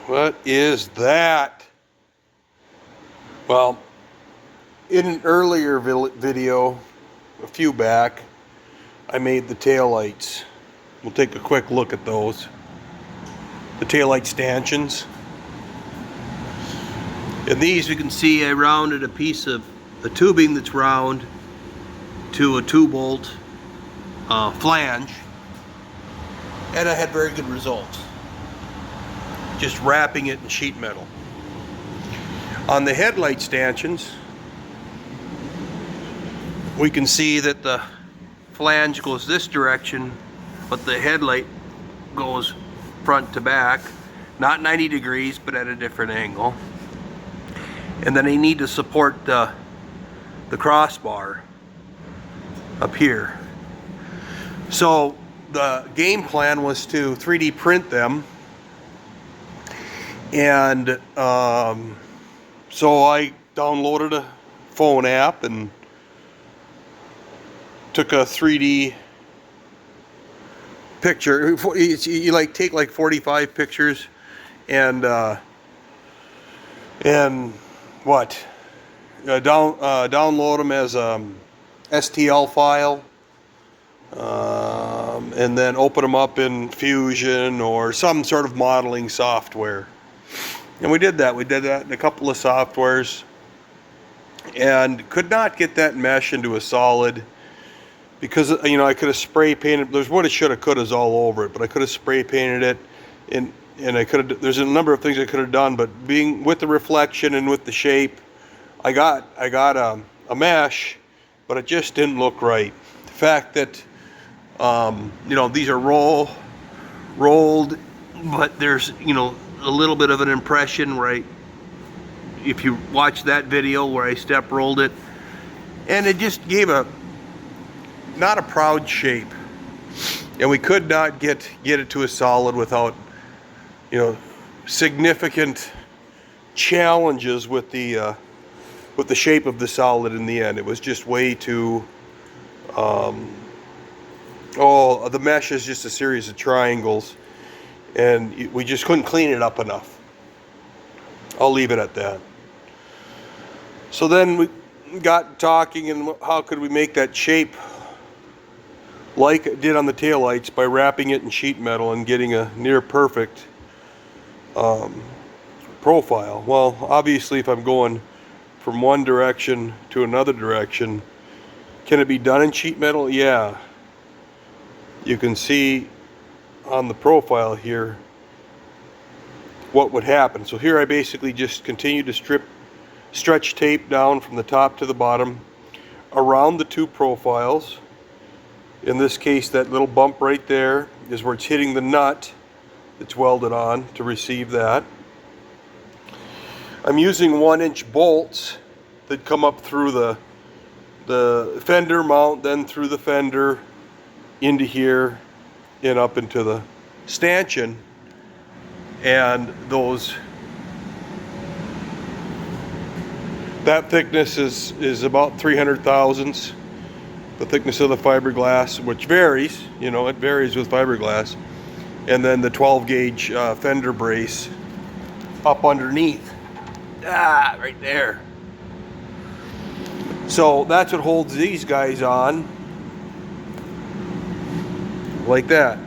What is that? Well, in an earlier video, a few back, I made the taillights. We'll take a quick look at those. The taillight stanchions. In these we can see I rounded a piece of the tubing that's round to a 2-bolt flange, and I had very good results. Just wrapping it in sheet metal. On the headlight stanchions, we can see that the flange goes this direction, but the headlight goes front to back, not 90 degrees, but at a different angle. And then I need to support the crossbar up here. So the game plan was to 3D print them, and so I downloaded a phone app and took a 3D picture. You like take like 45 pictures and download them as a STL file, and then open them up in Fusion or some sort of modeling software. And we did that. We did that in a couple of softwares, and could not get that mesh into a solid because, you know, I could have spray painted. There's what it should have, could have all over it, but I could have spray painted it, and I could have. There's a number of things I could have done, but being with the reflection and with the shape, I got a mesh, but it just didn't look right. The fact that you know, these are rolled, but there's, you know, a little bit of an impression where if you watch that video where I step rolled it, and it just gave not a proud shape, and we could not get it to a solid without, you know, significant challenges with the shape of the solid in the end. It was just way too the mesh is just a series of triangles, and we just couldn't clean it up enough. I'll leave it at that. So then we got talking, and how could we make that shape like it did on the taillights by wrapping it in sheet metal and getting a near perfect profile. Well, obviously if I'm going from one direction to another direction, can it be done in sheet metal? Yeah. You can see on the profile here what would happen. So here I basically just continue to stretch tape down from the top to the bottom around the two profiles. In this case, that little bump right there is where it's hitting the nut that's welded on to receive that. I'm using 1-inch bolts that come up through the fender mount, then through the fender into here and up into the stanchion, and that thickness is about 300 thousandths, the thickness of the fiberglass, which varies, you know, it varies with fiberglass, and then the 12 gauge fender brace up underneath, right there. So that's what holds these guys on like that.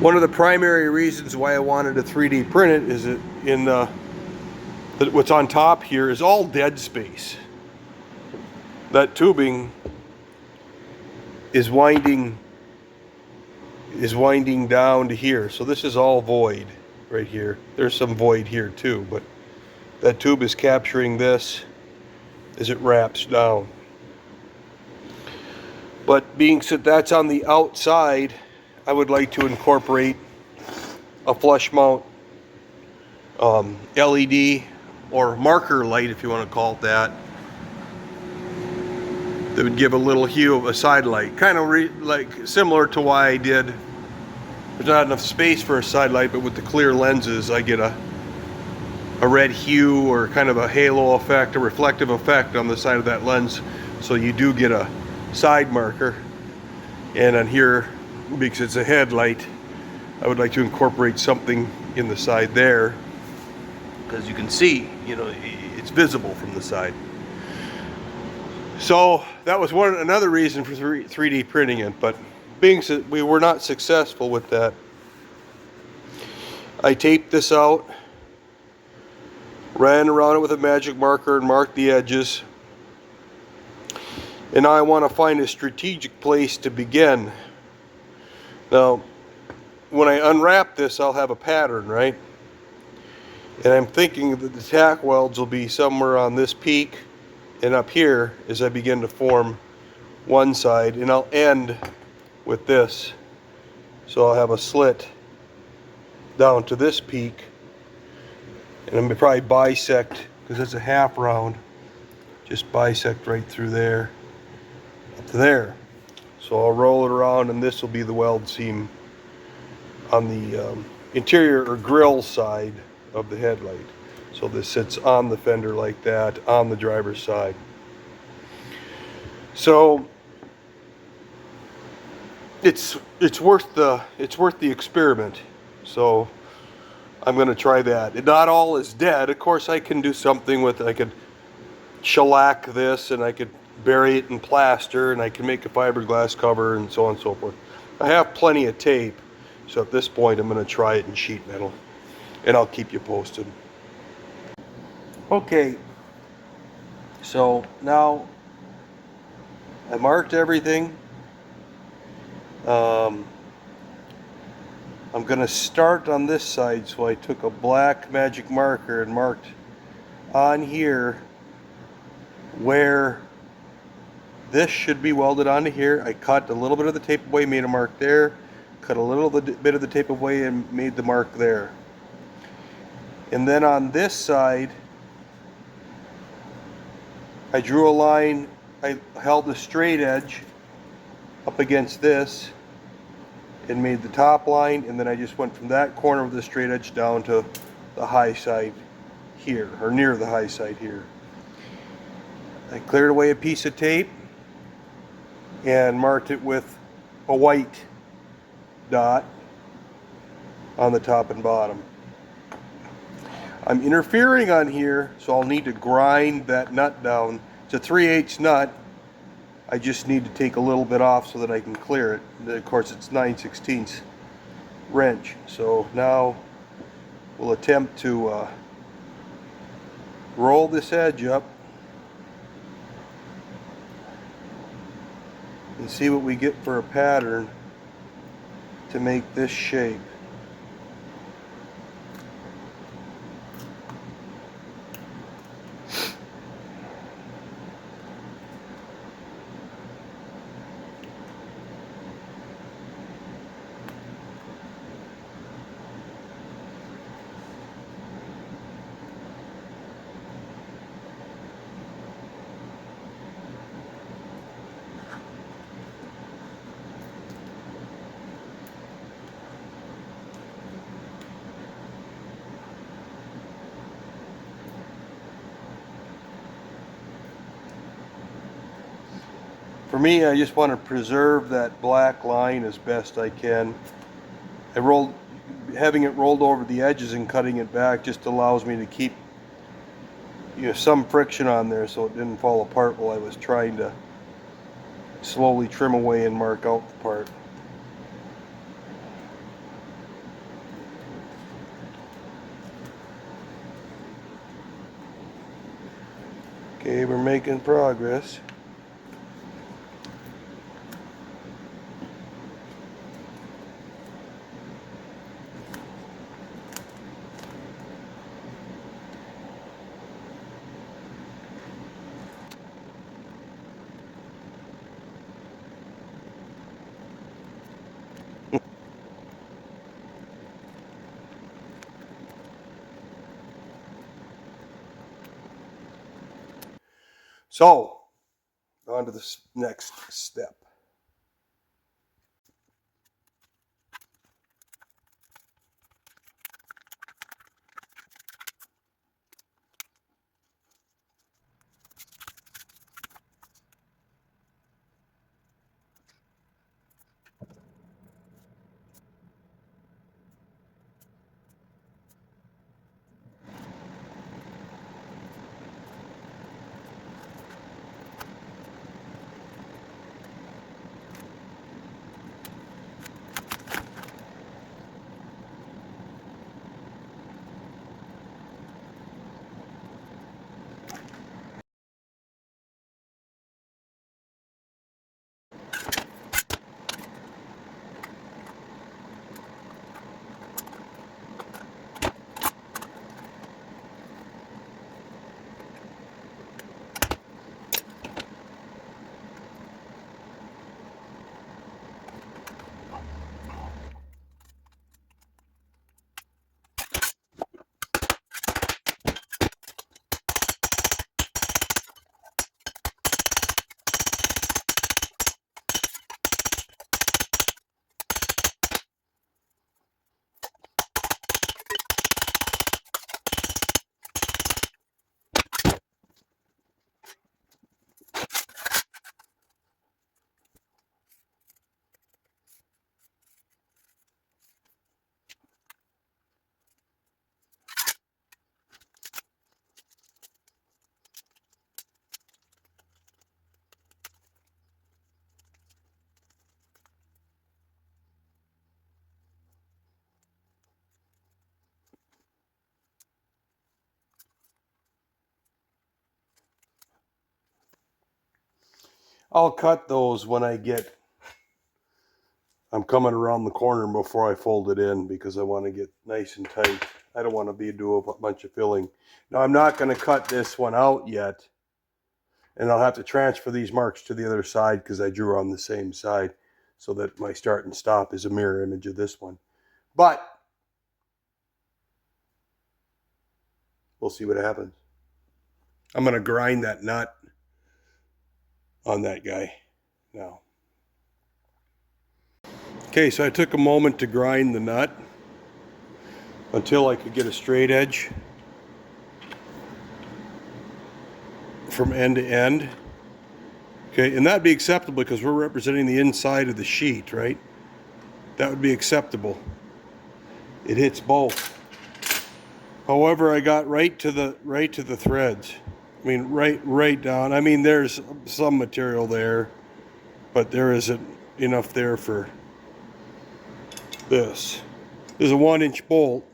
One of the primary reasons why I wanted to 3D print it is that what's on top here is all dead space. That tubing is winding down to here, so this is all void right here. There's some void here too, but that tube is capturing this as it wraps down. But being that that's on the outside, I would like to incorporate a flush mount LED or marker light, if you want to call it that, that would give a little hue of a side light, kind of like similar to why I did. There's not enough space for a side light, but with the clear lenses, I get a red hue or kind of a halo effect, a reflective effect on the side of that lens, so you do get a side marker. And on here, because it's a headlight, I would like to incorporate something in the side there, because you can see, you know, it's visible from the side. So that was another reason for 3D printing it, but we were not successful with that. I taped this out, ran around it with a magic marker and marked the edges. And now I want to find a strategic place to begin. Now, when I unwrap this, I'll have a pattern, right? And I'm thinking that the tack welds will be somewhere on this peak and up here as I begin to form one side, and I'll end with this. So I'll have a slit down to this peak, and I'm gonna probably bisect, because it's a half round, just bisect right through there up to there. So I'll roll it around, and this will be the weld seam on the interior or grill side of the headlight. So this sits on the fender like that, on the driver's side. So it's worth the experiment. So I'm going to try that. And not all is dead. Of course, I can do something with it. I could shellac this, and I could bury it in plaster, and I can make a fiberglass cover, and so on and so forth. I have plenty of tape, so at this point I'm going to try it in sheet metal, and I'll keep you posted. Okay, so now I marked everything. I'm going to start on this side, so I took a black magic marker and marked on here where this should be welded onto here. I cut a little bit of the tape away, made a mark there, cut a little bit of the tape away and made the mark there. And then on this side, I drew a line. I held the straight edge up against this and made the top line, and then I just went from that corner of the straight edge down to the high side here, or near the high side here. I cleared away a piece of tape and marked it with a white dot on the top and bottom. I'm interfering on here, so I'll need to grind that nut down. It's a 3/8 nut. I just need to take a little bit off so that I can clear it. And of course, it's 9/16 wrench. So now we'll attempt to roll this edge up and see what we get for a pattern to make this shape. For me, I just want to preserve that black line as best I can. Having it rolled over the edges and cutting it back just allows me to keep, you know, some friction on there so it didn't fall apart while I was trying to slowly trim away and mark out the part. Okay, we're making progress. So, on to the next step. I'll cut those when I'm coming around the corner before I fold it in, because I want to get nice and tight. I don't want to do a bunch of filling. Now I'm not going to cut this one out yet, and I'll have to transfer these marks to the other side because I drew on the same side, so that my start and stop is a mirror image of this one. But we'll see what happens. I'm going to grind that nut on that guy now. Okay, so I took a moment to grind the nut until I could get a straight edge from end to end. Okay, and that'd be acceptable because we're representing the inside of the sheet, right? That would be acceptable. It hits both. However, I got right to the threads. I mean, right down. I mean, there's some material there, but there isn't enough there for this. There's a 1-inch bolt,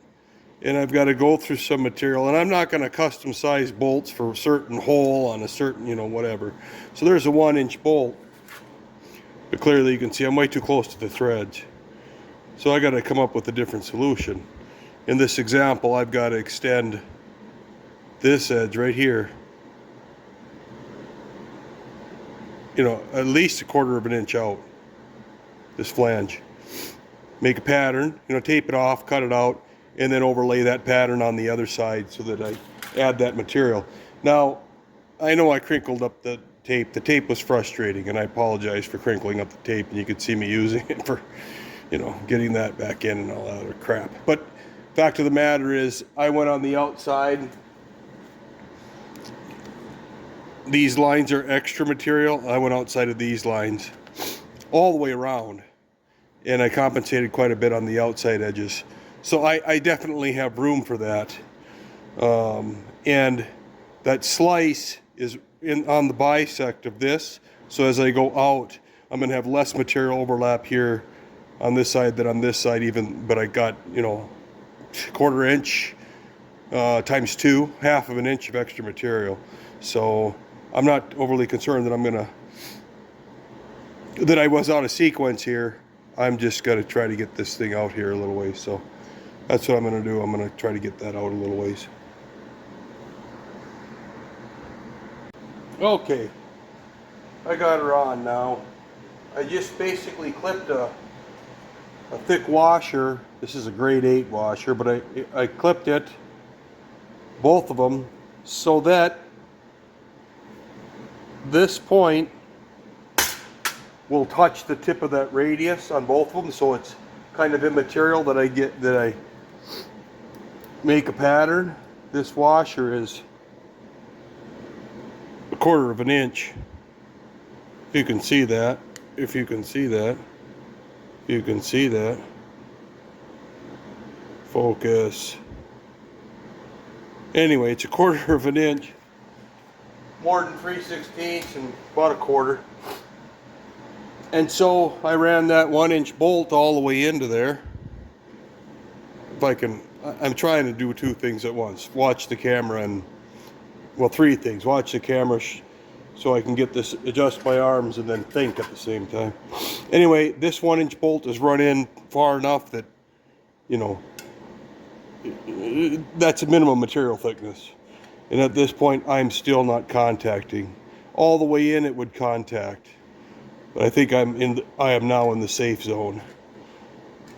and I've got to go through some material, and I'm not going to custom size bolts for a certain hole on a certain, whatever. So there's a 1-inch bolt, but clearly you can see I'm way too close to the threads. So I got to come up with a different solution. In this example, I've got to extend this edge right here, at least 1/4 of an inch out, this flange. Make a pattern, tape it off, cut it out, and then overlay that pattern on the other side so that I add that material. Now, I know I crinkled up the tape. The tape was frustrating, and I apologize for crinkling up the tape, and you could see me using it for, getting that back in and all that other crap. But fact of the matter is, I went on the outside. These lines are extra material. I went outside of these lines all the way around, and I compensated quite a bit on the outside edges. So I definitely have room for that. And that slice is on the bisect of this. So as I go out, I'm going to have less material overlap here on this side than on this side even, but I got, 1/4 inch times 2, 1/2 of an inch of extra material. So I'm not overly concerned that that I was out of sequence here. I'm just going to try to get this thing out here a little ways. So that's what I'm going to do. I'm going to try to get that out a little ways. Okay, I got her on now. I just basically clipped a thick washer. This is a grade 8 washer, but I clipped it, both of them, so that this point will touch the tip of that radius on both of them, so it's kind of immaterial that I make a pattern. This washer is 1/4 of an inch. If you can see that. If you can see that. If you can see that. Focus. Anyway, it's 1/4 of an inch. More than 3/16 and about 1/4. And so I ran that 1-inch bolt all the way into there. If I can, I'm trying to do 2 things at once. Watch the camera and, well, 3 things. Watch the camera so I can get this, adjust my arms, and then think at the same time. Anyway, this 1-inch bolt is run in far enough that, that's a minimum material thickness. And at this point, I'm still not contacting. All the way in, it would contact. But I think I am now in the safe zone.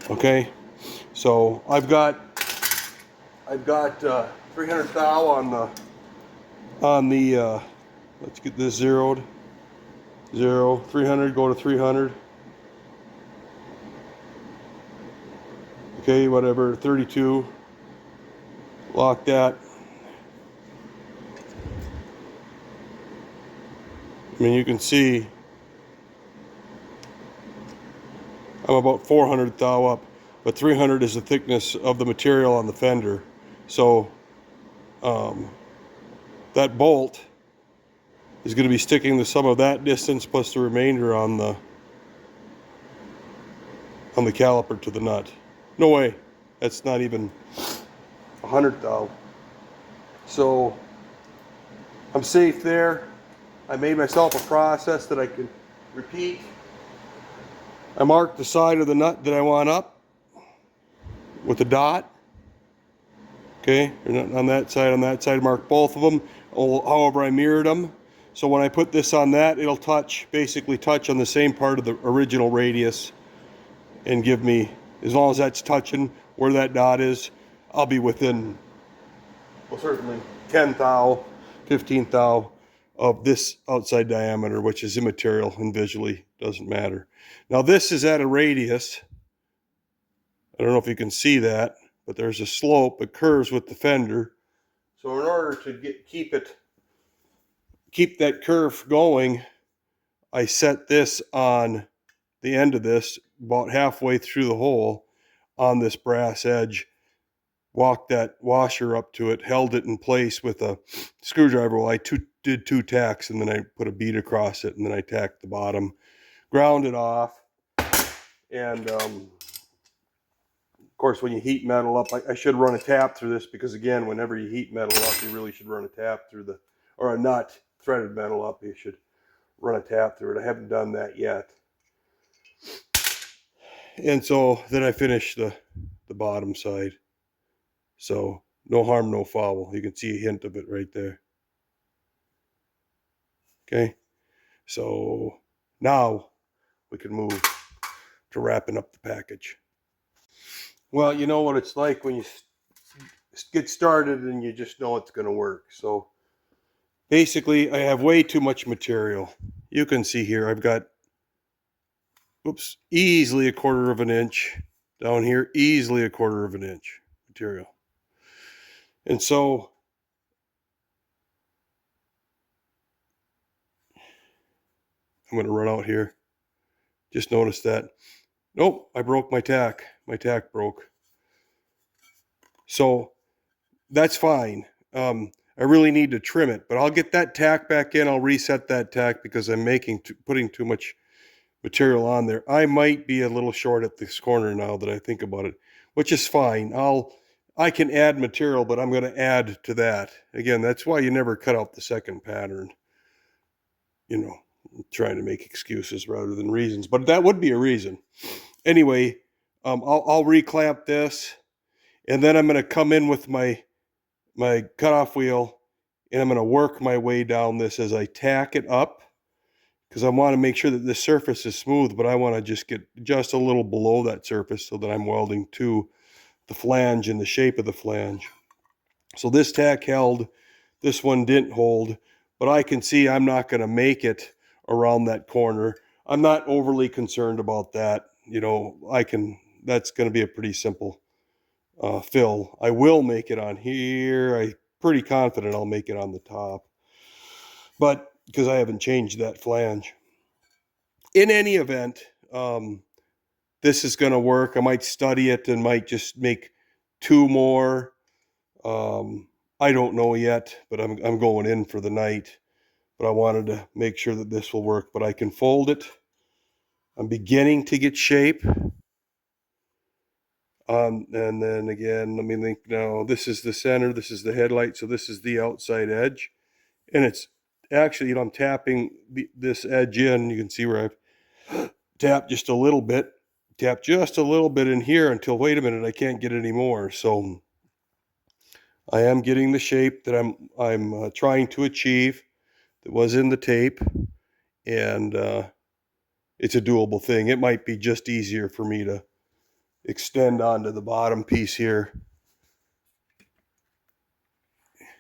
Okay, so I've got 300 thou on the let's get this zeroed. 300, go to 300. Okay, whatever, 32. Lock that. I mean, you can see I'm about 400 thou up, but 300 is the thickness of the material on the fender. So that bolt is going to be sticking to some of that distance plus the remainder on the caliper to the nut. No way, that's not even 100 thou. So I'm safe there. I made myself a process that I can repeat. I marked the side of the nut that I want up with a dot. Okay, on that side, mark both of them. However, I mirrored them. So when I put this on that, it'll basically touch on the same part of the original radius and give me, as long as that's touching where that dot is, I'll be within, well, certainly 10 thou, 15 thou of this outside diameter, which is immaterial and visually doesn't matter. Now this is at a radius. I don't know if you can see that, but there's a slope, it curves with the fender. So in order to keep that curve going, I set this on the end of this, about halfway through the hole on this brass edge, walked that washer up to it, held it in place with a screwdriver. Well, I did 2 tacks, and then I put a bead across it, and then I tacked the bottom, ground it off, and of course, when you heat metal up, I should run a tap through this, because again, whenever you heat metal up, you really should run a tap through or a nut, threaded metal up, you should run a tap through it. I haven't done that yet. And so then I finished the bottom side. So no harm, no foul. You can see a hint of it right there. Okay, so now we can move to wrapping up the package. Well, you know what it's like when you get started and you just know it's going to work. So basically, I have way too much material. You can see here, I've got, oops, easily a 1/4 of an inch. Down here, easily a 1/4 of an inch material. And so I'm going to run out here. Just noticed that. Nope, I broke my tack. My tack broke. So that's fine. I really need to trim it, but I'll get that tack back in. I'll reset that tack because I'm putting too much material on there. I might be a little short at this corner now that I think about it, which is fine. I can add material, but I'm going to add to that. Again, that's why you never cut out the second pattern. You know, trying to make excuses rather than reasons, but that would be a reason. Anyway, I'll reclamp this, and then I'm going to come in with my cutoff wheel, and I'm going to work my way down this as I tack it up, because I want to make sure that the surface is smooth, but I want to just get just a little below that surface so that I'm welding to the flange and the shape of the flange. So this tack held, this one didn't hold, but I can see I'm not going to make it around that corner. I'm not overly concerned about that. You know, that's going to be a pretty simple fill. I will make it on here. I'm pretty confident I'll make it on the top, but because I haven't changed that flange. In any event, this is going to work. I might study it and might just make 2 more. I don't know yet, but I'm going in for the night. But I wanted to make sure that this will work. But I can fold it. I'm beginning to get shape. And then again, let me think now. This is the center. This is the headlight. So this is the outside edge. And it's actually, I'm tapping this edge in. You can see where I've tapped just a little bit. Tap just a little bit in here until, wait a minute, I can't get any more. So I am getting the shape that I'm trying to achieve that was in the tape. And it's a doable thing. It might be just easier for me to extend onto the bottom piece here,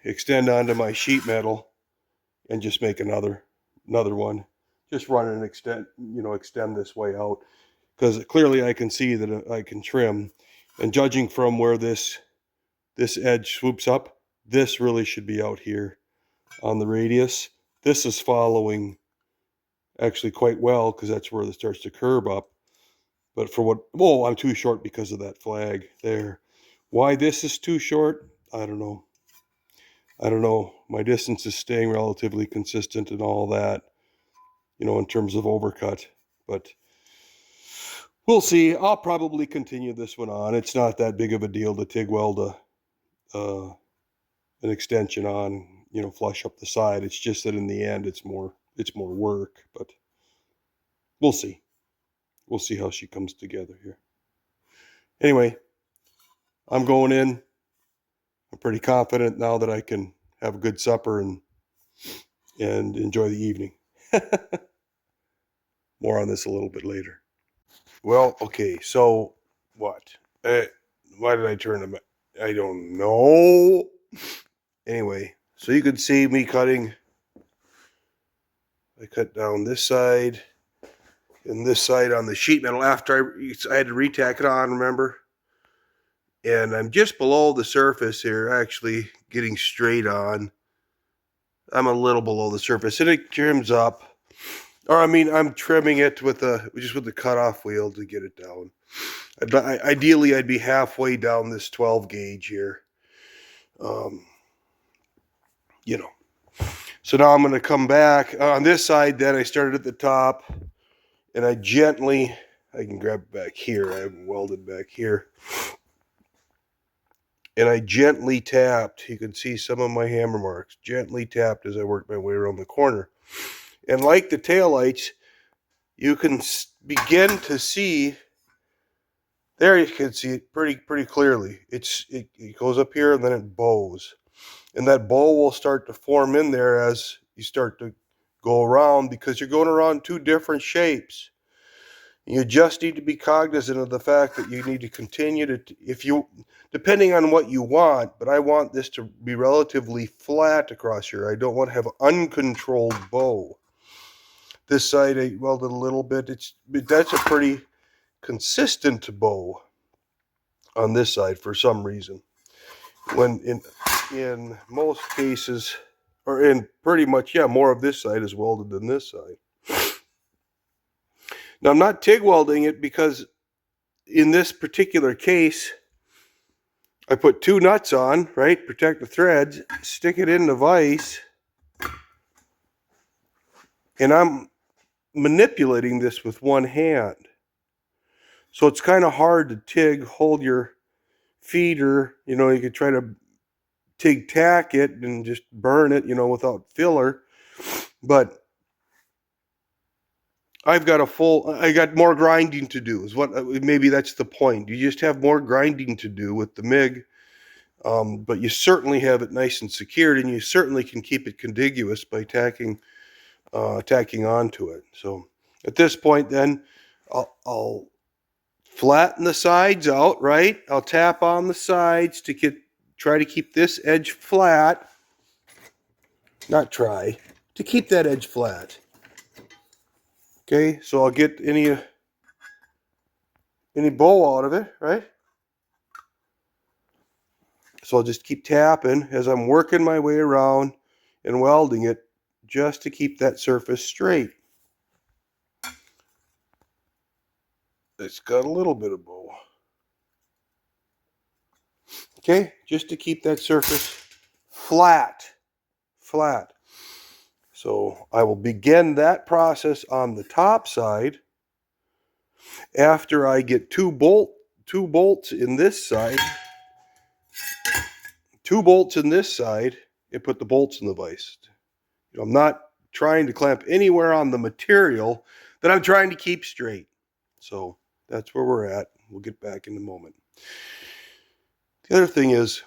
extend onto my sheet metal, and just make another one. Just run and extend this way out, because clearly I can see that I can trim. And judging from where this edge swoops up, this really should be out here on the radius. This is following actually quite well, because that's where it starts to curve up. But for what, oh, I'm too short because of that flag there. Why this is too short, I don't know. My distance is staying relatively consistent and all that, in terms of overcut. But we'll see. I'll probably continue this one on. It's not that big of a deal to TIG weld an extension on, flush up the side. It's just that in the end, it's more it's more work, but we'll see. We'll see how she comes together here. Anyway, I'm going in. I'm pretty confident now that I can have a good supper and enjoy the evening. More on this a little bit later. Well, okay, so what? Why did I turn them? I don't know. Anyway, so you can see me cutting. I cut down this side and this side on the sheet metal after I had to retack it on, remember? And I'm just below the surface here, actually getting straight on. I'm a little below the surface, and it trims up. Or I'm trimming it with the cutoff wheel to get it down. Ideally, I'd be halfway down this 12 gauge here. You know. So now I'm going to come back on this side. Then I started at the top, and I can grab it back here. I have welded back here. And I gently tapped. You can see some of my hammer marks. Gently tapped as I worked my way around the corner. And like the taillights, you can begin to see. There you can see it pretty clearly. It goes up here and then it bows. And that bow will start to form in there as you start to go around, because you're going around two different shapes. You just need to be cognizant of the fact that you need to continue to, depending on what you want, but I want this to be relatively flat across here. I don't want to have an uncontrolled bow. This side I welded a little bit. That's a pretty consistent bow on this side for some reason. When in most cases, or in pretty much, more of this side is welded than this side. Now I'm not TIG welding it because in this particular case, I put two nuts on, right? Protect the threads, stick it in the vise, and I'm manipulating this with one hand. So it's kind of hard to TIG, hold your feeder, you could try to TIG tack it and just burn it, without filler. But I got more grinding to do maybe that's the point. You just have more grinding to do with the MIG, but you certainly have it nice and secured, and you certainly can keep it contiguous by tacking onto it. So at this point then, I'll flatten the sides out, right? I'll tap on the sides to try to keep this edge flat. To keep that edge flat. Okay, so I'll get any bow out of it, right? So I'll just keep tapping as I'm working my way around and welding it, just to keep that surface straight. It's got a little bit of bow. Okay, just to keep that surface flat. So I will begin that process on the top side after I get two bolts in this side. 2 bolts in this side, and put the bolts in the vise. I'm not trying to clamp anywhere on the material that I'm trying to keep straight. So that's where we're at. We'll get back in a moment. The other thing is,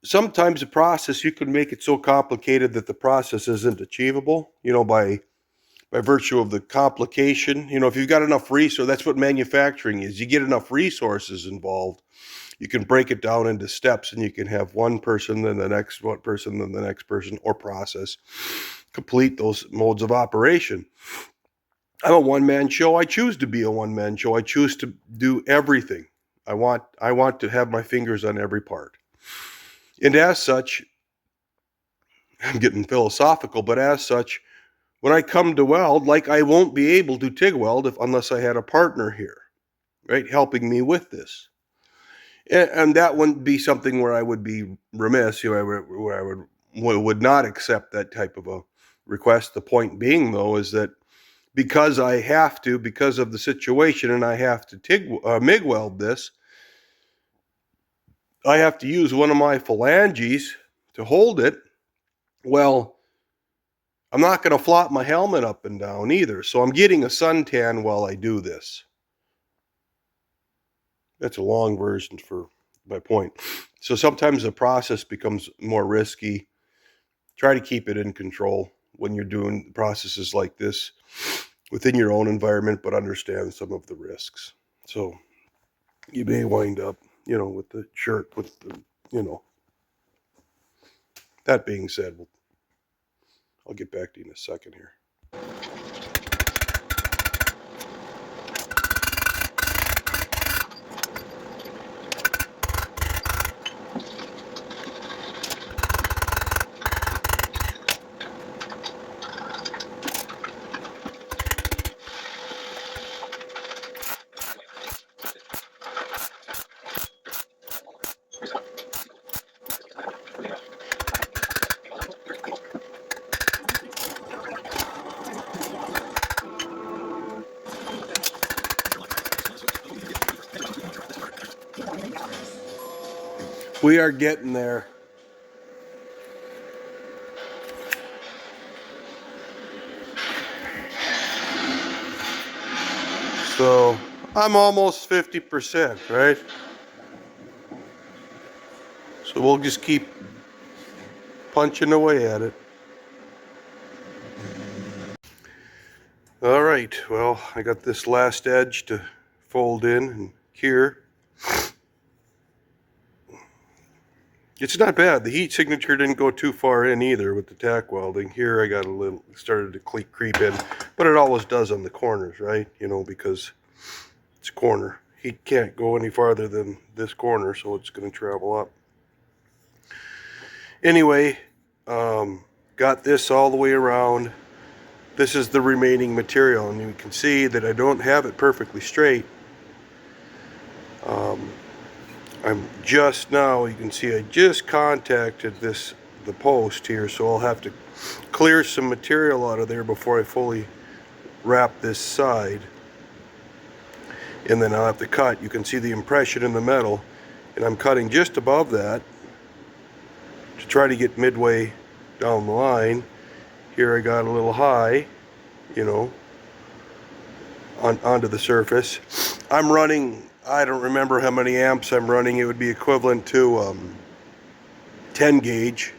sometimes the process, you can make it so complicated that the process isn't achievable, by virtue of the complication. If you've got enough resources, that's what manufacturing is. You get enough resources involved, you can break it down into steps, and you can have one person, then the next one person, then the next person, or process complete those modes of operation. I'm a one-man show. I choose to be a one-man show. I choose to do everything. I want to have my fingers on every part. And as such, I'm getting philosophical, but as such, when I come to weld, I won't be able to TIG weld unless I had a partner here, right, helping me with this. And that wouldn't be something where I would be remiss, where I would not accept that type of a request. The point being, though, is that because of the situation, and I have to MIG weld this, I have to use one of my phalanges to hold it. Well, I'm not going to flop my helmet up and down either. So I'm getting a suntan while I do this. That's a long version for my point. So sometimes the process becomes more risky. Try to keep it in control when you're doing processes like this within your own environment, but understand some of the risks. So you may wind up, with the shirt, with the, that being said, I'll get back to you in a second here. We are getting there. So I'm almost 50%, right? So we'll just keep punching away at it. All right, well, I got this last edge to fold in and cure. It's not bad. The heat signature didn't go too far in either with the tack welding. Here I got a little, started to creep in, but it always does on the corners, right? Because it's corner. Heat can't go any farther than this corner, so it's going to travel up. Anyway, got this all the way around. This is the remaining material, and you can see that I don't have it perfectly straight. I'm just now, you can see I just contacted the post here, so I'll have to clear some material out of there before I fully wrap this side. And then I'll have to cut. You can see the impression in the metal, and I'm cutting just above that to try to get midway down the line. Here I got a little high, onto the surface. I'm running, I don't remember how many amps I'm running. It would be equivalent to 10 gauge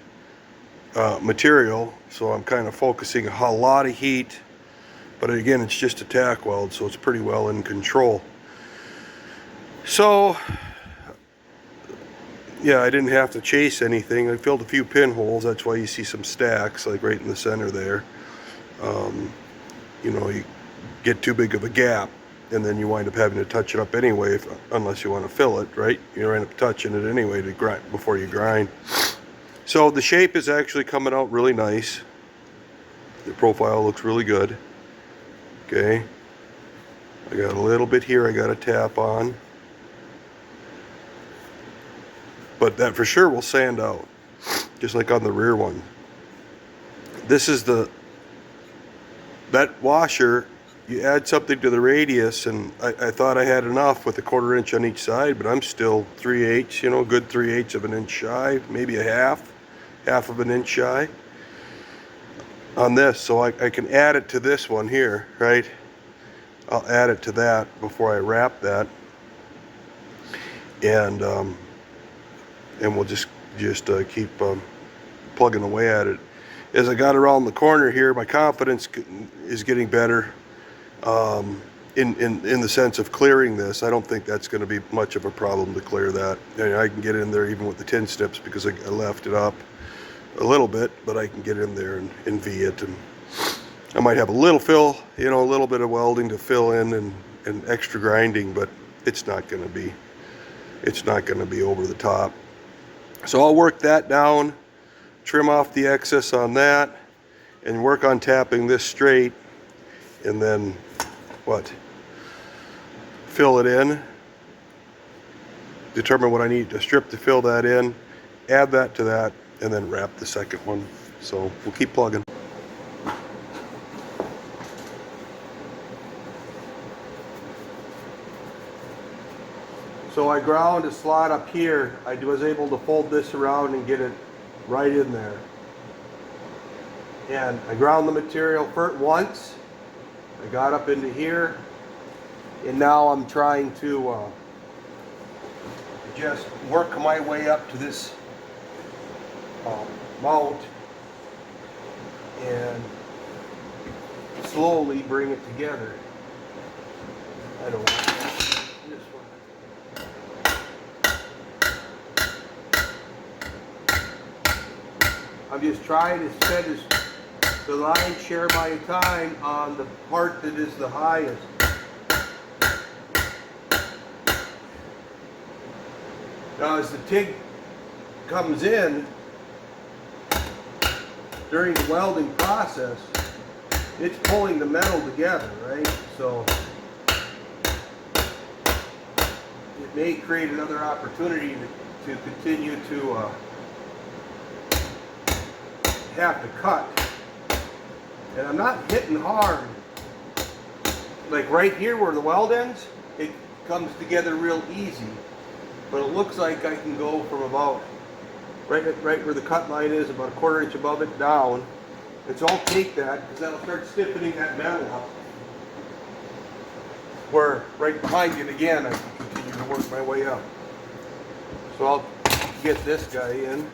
material, so I'm kind of focusing a lot of heat, but again, it's just a tack weld, so it's pretty well in control. So yeah, I didn't have to chase anything. I filled a few pinholes. That's why you see some stacks, like right in the center there. You get too big of a gap, and then you wind up having to touch it up anyway, unless you want to fill it, right? You end up touching it anyway to grind before you grind. So the shape is actually coming out really nice. The profile looks really good. Okay. I got a little bit here I got to tap on. But that for sure will sand out, just like on the rear one. This is that washer, you add something to the radius, and I thought I had enough with a 1/4 inch on each side, but I'm still 3/8, good 3/8 of an inch shy, maybe a half of an inch shy on this. So I can add it to this one here, right? I'll add it to that before I wrap that. And we'll just keep plugging away at it. As I got around the corner here, my confidence is getting better in the sense of clearing this. I don't think that's going to be much of a problem to clear that. I can get in there even with the tin snips because I left it up a little bit, but I can get in there and V it. And I might have a little fill, a little bit of welding to fill in and extra grinding, but it's not going to be over the top. So I'll work that down, trim off the excess on that, and work on tapping this straight, and then fill it in, determine what I need to strip to fill that in, add that to that, and then wrap the second one. So we'll keep plugging. So I ground a slot up here. I was able to fold this around and get it right in there. And I ground the material first once. I got up into here, and now I'm trying to just work my way up to this mount and slowly bring it together. I don't want this one. I'm just trying to spend the lion's share of my time on the part that is the highest. Now as the TIG comes in during the welding process, it's pulling the metal together, right? So it may create another opportunity to continue to have to cut. And I'm not hitting hard. Like right here where the weld ends, it comes together real easy. But it looks like I can go from about right where the cut line is, about a 1/4 inch above it down. And so I'll take that, because that'll start stiffening that metal up. Where right behind it again, I can continue to work my way up. So I'll get this guy in.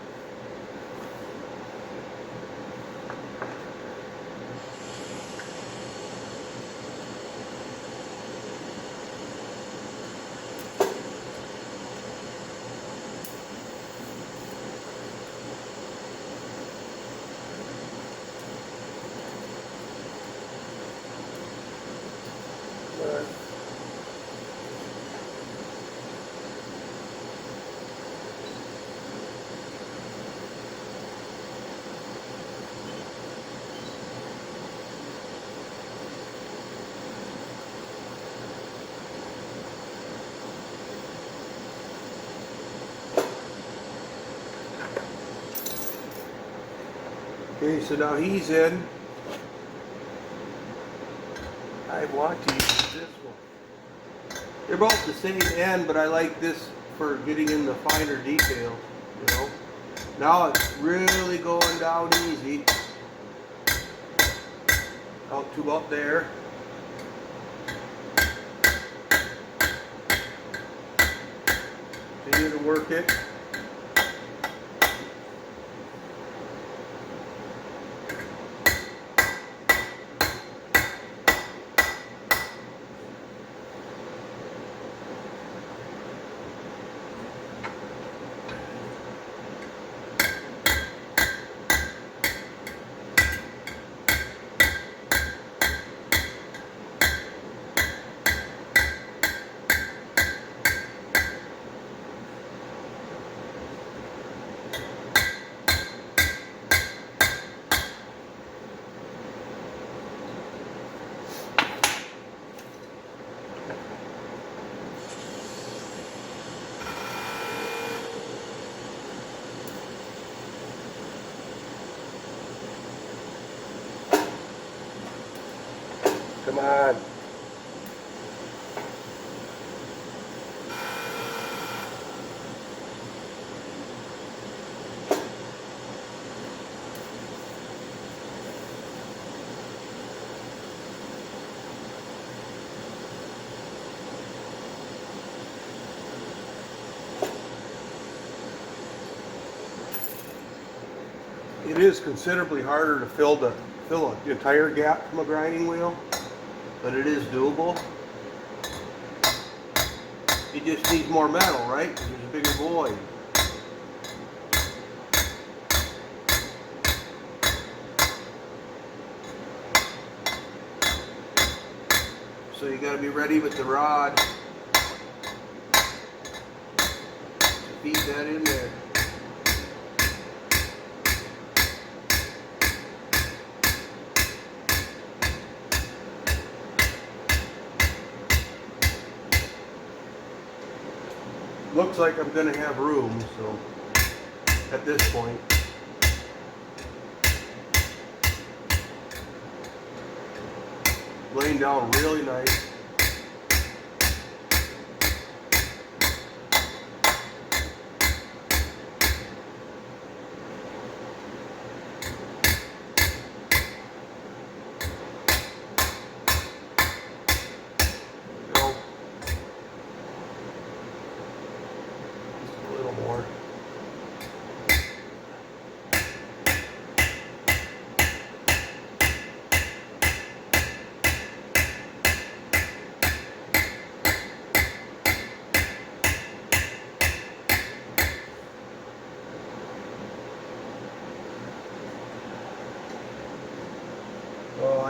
Okay, so now he's in. I want to use this one. They're both the same end, but I like this for getting in the finer details, you know. Now it's really going down easy. Out to about there. Continue to work it. Come on. It is considerably harder to fill the entire gap from a grinding wheel, but it is doable. It just needs more metal, right? There's a bigger void. So you got to be ready with the rod to feed that in there. Looks like I'm going to have room, so at this point. Laying down really nice.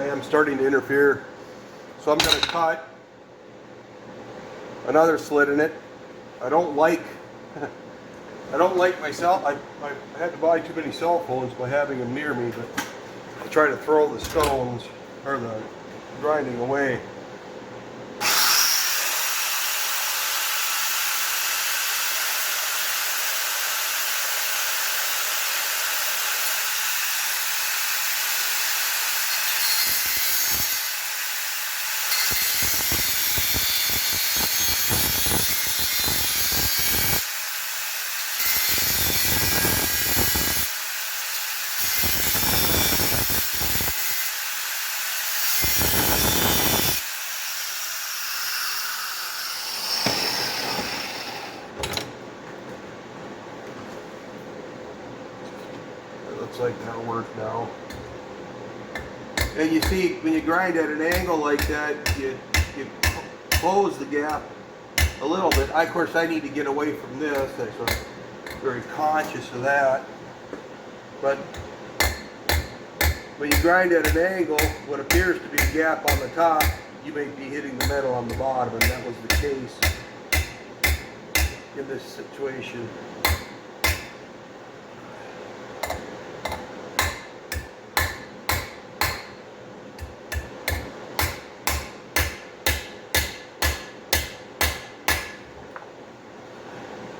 am starting to interfere. So I'm going to cut another slit in it. I don't like myself. I had to buy too many cell phones by having them near me, but I try to throw the stones or the grinding away. Looks like that'll work now. And you see, when you grind at an angle like that, you close the gap a little bit. Of course, I need to get away from this, so I'm very conscious of that. But when you grind at an angle, what appears to be a gap on the top, you may be hitting the metal on the bottom, and that was the case in this situation.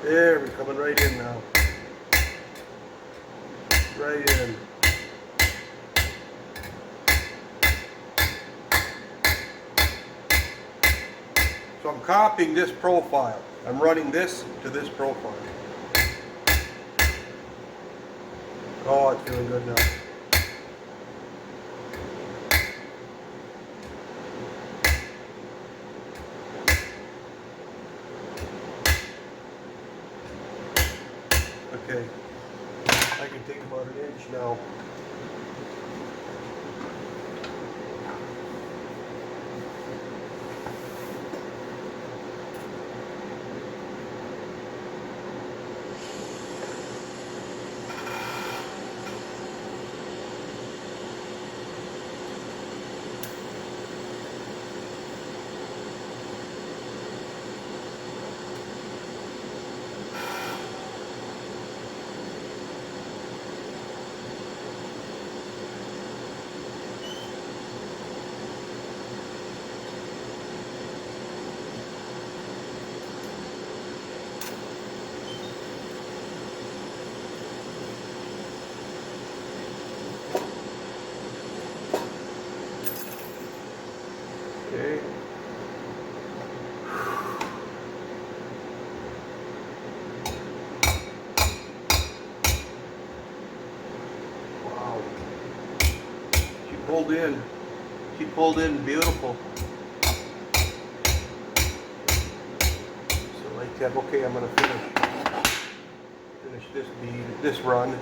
There, we're coming right in now. Right in. So I'm copying this profile. I'm running this to this profile. Oh, it's feeling good now. Okay, I can take about an inch now. Okay. Wow. She pulled in beautiful. So like that, okay, I'm gonna finish this bead, this run.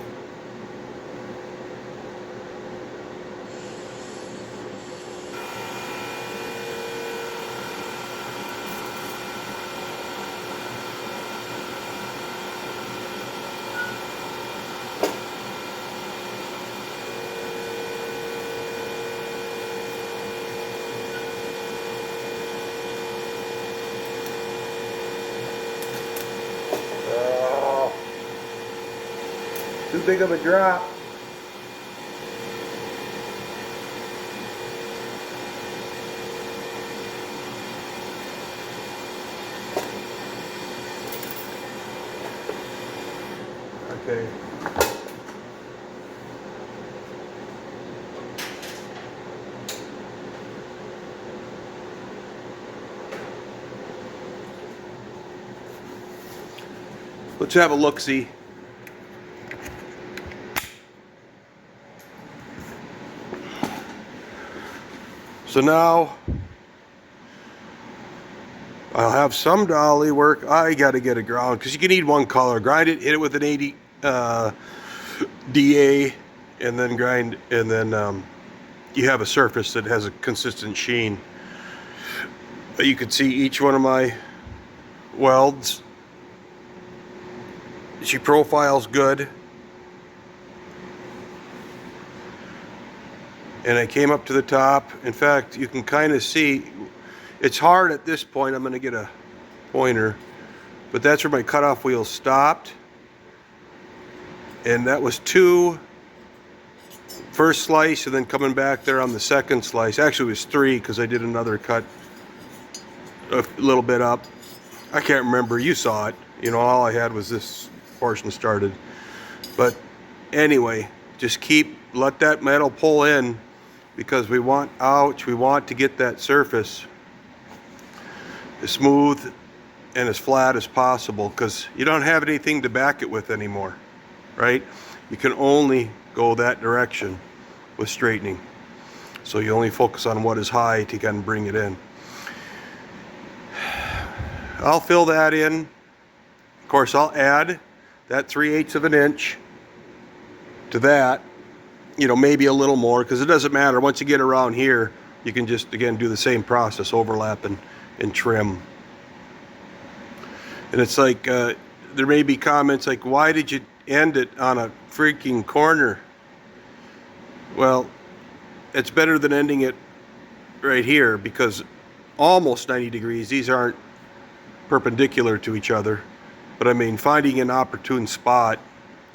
Too big of a drop. Okay. Let's have a look-see. So now I'll have some dolly work. I got to get a ground because you can need one color. Grind it, hit it with an 80 DA, and then grind, and then you have a surface that has a consistent sheen. You can see each one of my welds. She profiles good. and I came up to the top. In fact, you can kind of see, it's hard at this point. I'm going to get a pointer, but that's where my cutoff wheel stopped, and that was 2 first slice, and then coming back there on the second slice. Actually, it was 3 because I did another cut a little bit up. I can't remember. You saw it. You know, all I had was this portion started. But anyway, just let that metal pull in, because we want to get that surface as smooth and as flat as possible, because you don't have anything to back it with anymore, right? You can only go that direction with straightening. So you only focus on what is high to kind of bring it in. I'll fill that in. Of course, I'll add that 3/8 of an inch to that, you know, maybe a little more, because it doesn't matter. Once you get around here, you can just, again, do the same process, overlap and trim. And it's like, there may be comments like, why did you end it on a freaking corner? Well, it's better than ending it right here, because almost 90 degrees, these aren't perpendicular to each other. But I mean, finding an opportune spot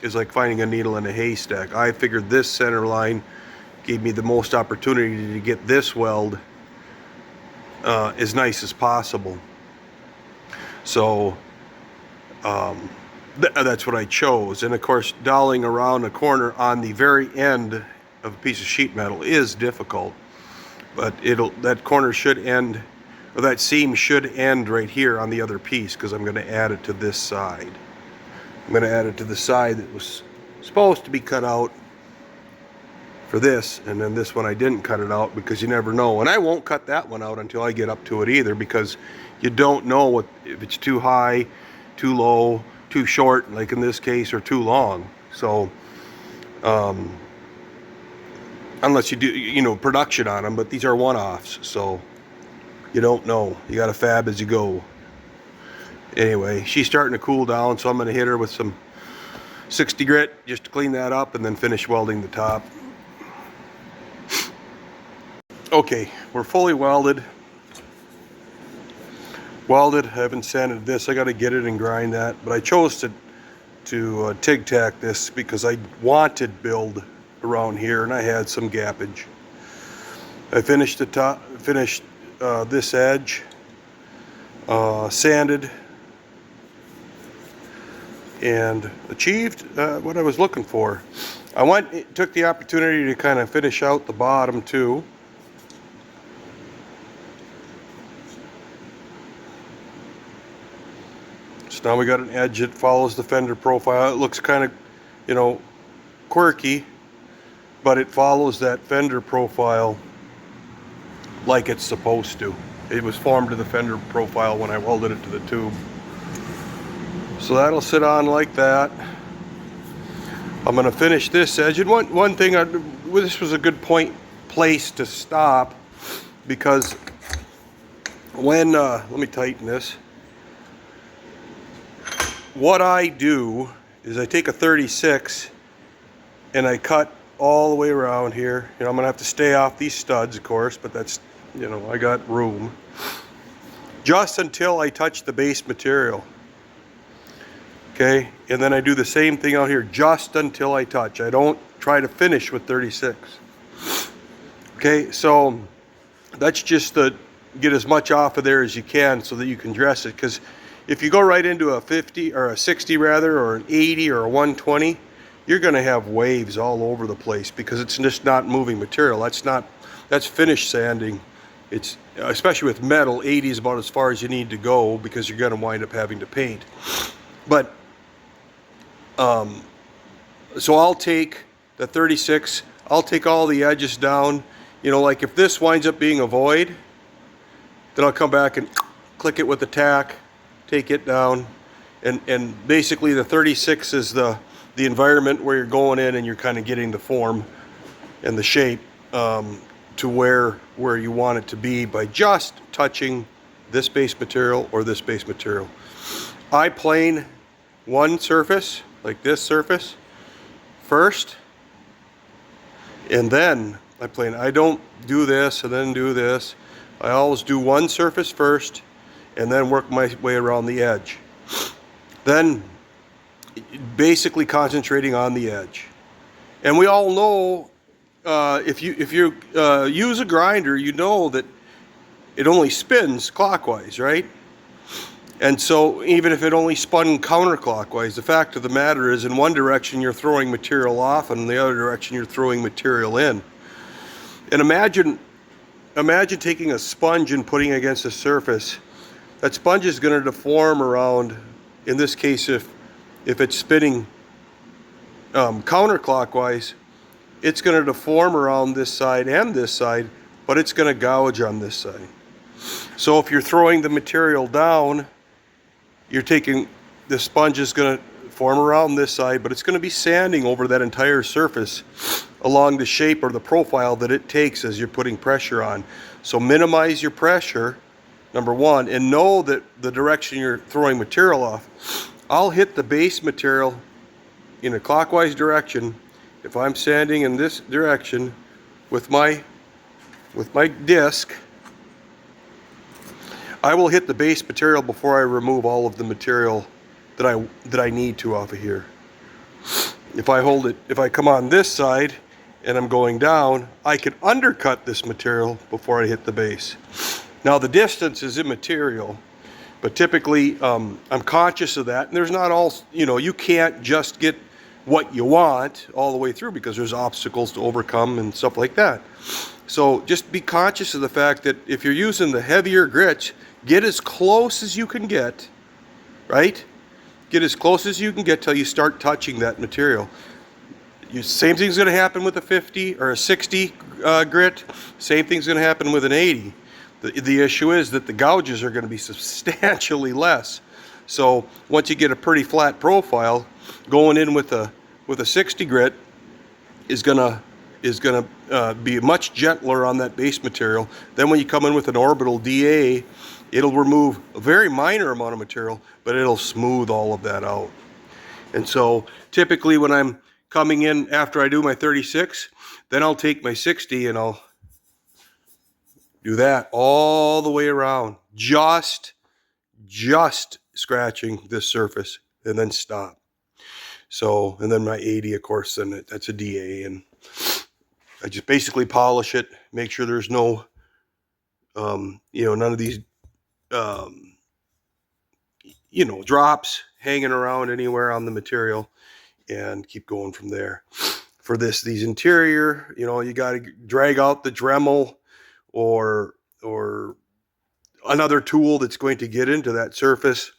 is like finding a needle in a haystack. I figured this center line gave me the most opportunity to get this weld as nice as possible. So that's what I chose. And of course, doweling around a corner on the very end of a piece of sheet metal is difficult, but that corner should end, or that seam should end right here on the other piece, because I'm going to add it to this side. I'm going to add it to the side that was supposed to be cut out for this, and then this one I didn't cut it out, because you never know. And I won't cut that one out until I get up to it either, because you don't know if it's too high, too low, too short, like in this case, or too long. So unless you do, you know, production on them, but these are one-offs, so you don't know. You got to fab as you go. Anyway, she's starting to cool down, so I'm going to hit her with some 60 grit just to clean that up, and then finish welding the top. Okay, we're fully welded. I haven't sanded this. I got to get it and grind that, but I chose to TIG tack this because I wanted build around here, and I had some gappage. I finished the top, this edge, sanded, and achieved what I was looking for. Took the opportunity to kind of finish out the bottom too. So now we got an edge that follows the fender profile. It looks kind of, you know, quirky, but it follows that fender profile like it's supposed to. It was formed to the fender profile when I welded it to the tube. So that'll sit on like that. I'm going to finish this edge. And one thing, this was a good place to stop, because when, let me tighten this. What I do is I take a 36 and I cut all the way around here. You know, I'm going to have to stay off these studs, of course, but that's, you know, I got room. Just until I touch the base material. Okay, and then I do the same thing out here, just until I touch. I don't try to finish with 36. Okay, so that's just to get as much off of there as you can so that you can dress it, because if you go right into a 50 or a 60 rather, or an 80 or a 120, you're going to have waves all over the place, because it's just not moving material. That's finished sanding. It's, especially with metal, 80 is about as far as you need to go, because you're going to wind up having to paint. But so I'll take the 36, I'll take all the edges down. You know, like if this winds up being a void, then I'll come back and click it with the tack, take it down, and basically the 36 is the environment where you're going in and you're kind of getting the form and the shape to where you want it to be by just touching this base material or this base material. I plane one surface, like this surface, first, and then I don't do this and then do this. I always do one surface first and then work my way around the edge. Then basically concentrating on the edge. And we all know, if you use a grinder, you know that it only spins clockwise, right? And so even if it only spun counterclockwise, the fact of the matter is in one direction you're throwing material off and in the other direction you're throwing material in. And imagine taking a sponge and putting it against a surface. That sponge is going to deform around, in this case if it's spinning counterclockwise, it's going to deform around this side and this side, but it's going to gouge on this side. So if you're throwing the material down, you're taking, the sponge is going to form around this side, but it's going to be sanding over that entire surface along the shape or the profile that it takes as you're putting pressure on. So minimize your pressure, number one, and know that the direction you're throwing material off. I'll hit the base material in a clockwise direction. If I'm sanding in this direction with my disc, I will hit the base material before I remove all of the material that I need to off of here. If I come on this side and I'm going down, I can undercut this material before I hit the base. Now the distance is immaterial, but typically I'm conscious of that. And there's not all, you can't just get what you want all the way through because there's obstacles to overcome and stuff like that. So just be conscious of the fact that if you're using the heavier grits, get as close as you can get, right? Get as close as you can get till you start touching that material. Same thing's going to happen with a 50 or a 60 grit. Same thing's going to happen with an 80. The issue is that the gouges are going to be substantially less. So once you get a pretty flat profile, going in with a 60 grit is gonna be much gentler on that base material. Then when you come in with an orbital DA, it'll remove a very minor amount of material, but it'll smooth all of that out. And so typically when I'm coming in after I do my 36, then I'll take my 60 and I'll do that all the way around, just scratching this surface and then stop. So, and then my 80, of course, then that's a DA, and I just basically polish it, make sure there's no, none of these, drops hanging around anywhere on the material, and keep going from there. For these interior, you got to drag out the Dremel or another tool that's going to get into that surface.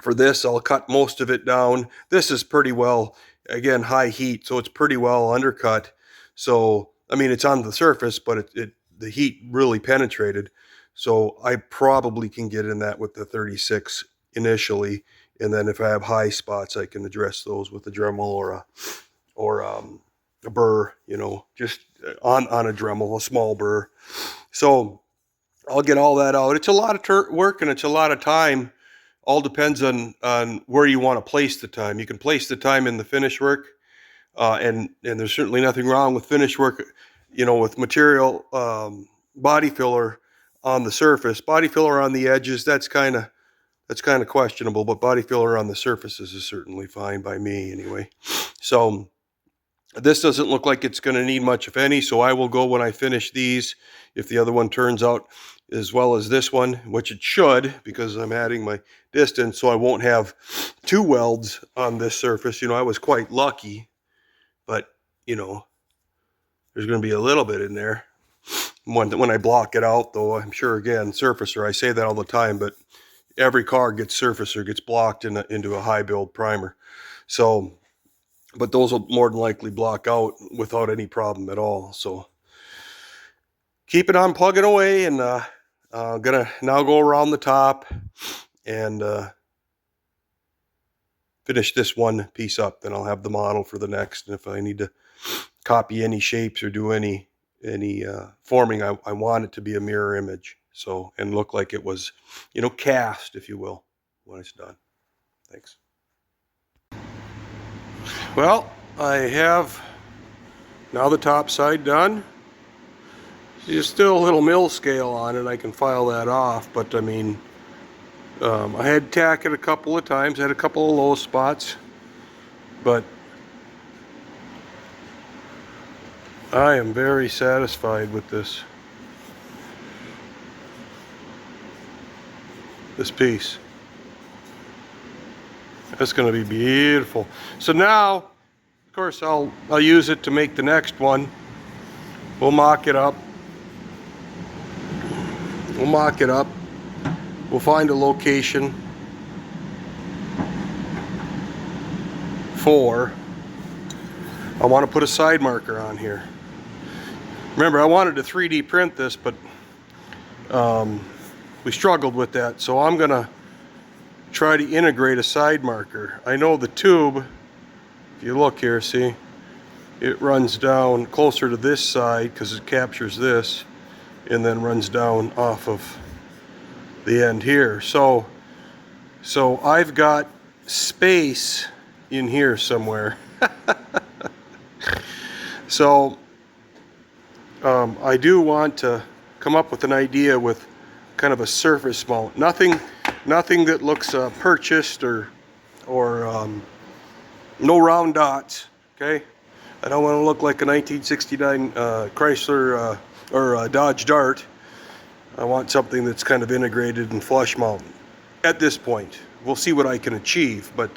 For this, I'll cut most of it down. This is pretty well, again, high heat, so it's pretty well undercut. So, it's on the surface, but the heat really penetrated. So I probably can get in that with the 36 initially, and then if I have high spots, I can address those with a Dremel or a burr, just on a Dremel, a small burr. So I'll get all that out. It's a lot of work and it's a lot of time. All depends on where you want to place the time. You can place the time in the finish work, and there's certainly nothing wrong with finish work, with material, body filler on the surface. Body filler on the edges, that's kind of questionable, but body filler on the surfaces is certainly fine by me anyway. So this doesn't look like it's going to need much, if any, so I will go when I finish these. If the other one turns out as well as this one, which it should, because I'm adding my distance, so I won't have two welds on this surface. I was quite lucky, but, there's going to be a little bit in there. When I block it out, though, I'm sure, again, surfacer, I say that all the time, but every car gets surfacer, gets blocked into a high build primer. So, but those will more than likely block out without any problem at all. So keep it on plugging away, and gonna now go around the top and finish this one piece up. Then I'll have the model for the next. And if I need to copy any shapes or do any forming, I want it to be a mirror image. So, and look like it was, cast, if you will, when it's done. Thanks. Well, I have Now the top side done. There's still a little mill scale on it. I can file that off, but I mean, I had to tack it a couple of times. I had a couple of low spots, but I am very satisfied with this piece. That's going to be beautiful. So now, of course, I'll use it to make the next one. We'll mock it up. We'll find a location for. I want to put a side marker on here. Remember, I wanted to 3D print this, but we struggled with that. So I'm gonna try to integrate a side marker. I know the tube, if you look here, see, it runs down closer to this side because it captures this, and then runs down off of the end here. So I've got space in here somewhere. So I do want to come up with an idea with kind of a surface mount. Nothing that looks purchased or no round dots. Okay, I don't want to look like a 1969 Chrysler or Dodge Dart. I want something that's kind of integrated and flush mount. At this point, we'll see what I can achieve. But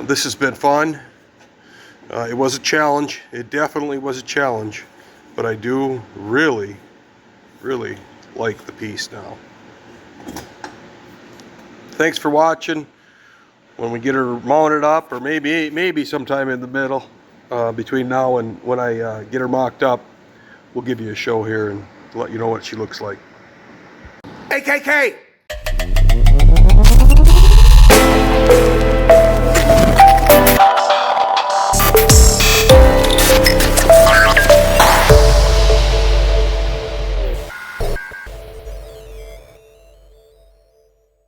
this has been fun. It was a challenge. It definitely was a challenge, but I do really like the piece now. Thanks for watching. When we get her mounted up, or maybe sometime in the middle, between now and when I get her mocked up, we'll give you a show here and let you know what she looks like. AKK!